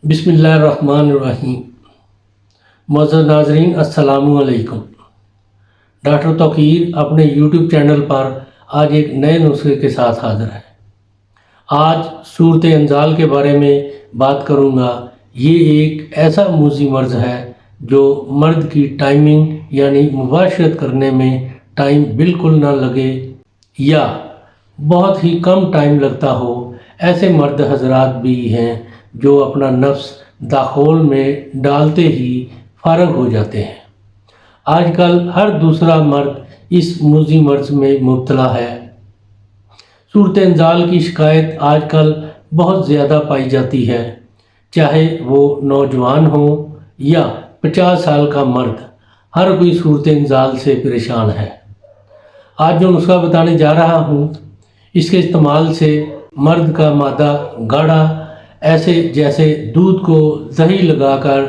बिस्मिल्लाहिर्रहमानिर्रहीम। मौजूद नाजरीन अस्सलामु अलैकुम। डॉक्टर तौकीर अपने यूट्यूब चैनल पर आज एक नए नुस्खे के साथ हाज़िर है। आज सूरत अंजाल के बारे में बात करूँगा। ये एक ऐसा मूजी मर्ज़ है जो मर्द की टाइमिंग यानी मुबाशरत करने में टाइम बिल्कुल ना लगे या बहुत ही कम टाइम लगता हो। ऐसे मर्द हजरात भी हैं जो अपना नफ्स दाखोल में डालते ही फारग हो जाते हैं। आजकल हर दूसरा मर्द इस मूजी मर्ज़ में मुब्तला है। सूरत इंजाल की शिकायत आजकल बहुत ज़्यादा पाई जाती है, चाहे वो नौजवान हो या 50 साल का मर्द, हर कोई सूरत इंजाल से परेशान है। आज जो नुस्खा बताने जा रहा हूँ, इसके इस्तेमाल से मर्द का मादा गाढ़ा, ऐसे जैसे दूध को दही लगाकर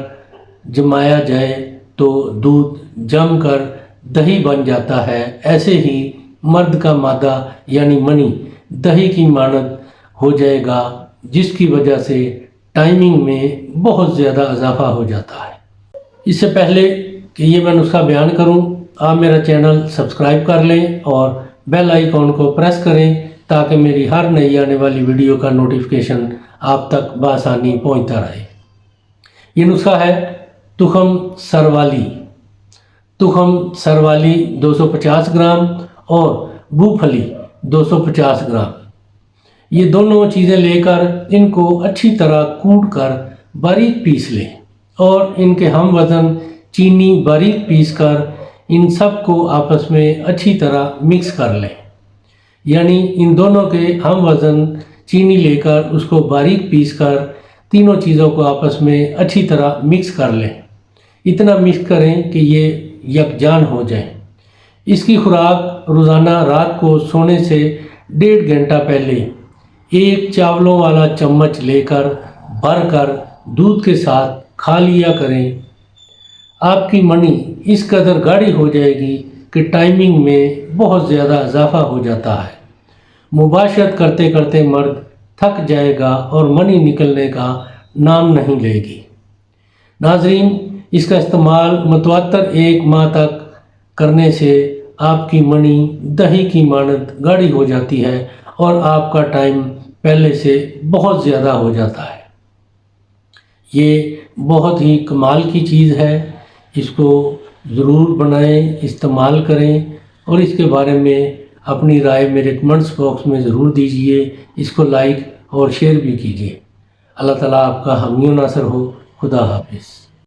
जमाया जाए तो दूध जमकर दही बन जाता है, ऐसे ही मर्द का मादा यानी मनी दही की मानद हो जाएगा, जिसकी वजह से टाइमिंग में बहुत ज़्यादा इजाफा हो जाता है। इससे पहले कि ये मैं नुस्खा बयान करूं, आप मेरा चैनल सब्सक्राइब कर लें और बेल आइकॉन को प्रेस करें ताकि मेरी हर नई आने वाली वीडियो का नोटिफिकेशन आप तक बआसानी पहुंचता रहे। ये नुस्खा है तुखम सरवाली। तुखम सरवाली 250 ग्राम और मूंगफली 250 ग्राम, ये दोनों चीज़ें लेकर इनको अच्छी तरह कूट कर बारीक पीस लें और इनके हम वज़न चीनी बारीक पीस कर इन सब को आपस में अच्छी तरह मिक्स कर लें। यानी इन दोनों के हम वज़न चीनी लेकर उसको बारीक पीस कर तीनों चीज़ों को आपस में अच्छी तरह मिक्स कर लें। इतना मिक्स करें कि ये यकजान हो जाए। इसकी खुराक रोज़ाना रात को सोने से 1.5 घंटा पहले एक चावलों वाला चम्मच लेकर भरकर दूध के साथ खा लिया करें। आपकी मनी इस कदर गाढ़ी हो जाएगी कि टाइमिंग में बहुत ज़्यादा इजाफा हो जाता है। मुबाशरत करते करते मर्द थक जाएगा और मनी निकलने का नाम नहीं लेगी। नाजरीन, इसका इस्तेमाल मुतवातर 1 माह तक करने से आपकी मनी दही की मानद गाढ़ी हो जाती है और आपका टाइम पहले से बहुत ज़्यादा हो जाता है। ये बहुत ही कमाल की चीज़ है। इसको ज़रूर बनाएं, इस्तेमाल करें और इसके बारे में अपनी राय मेरे कमेंट्स बॉक्स में ज़रूर दीजिए। इसको लाइक और शेयर भी कीजिए। अल्लाह ताला आपका हामी नासर हो। खुदा हाफिज़।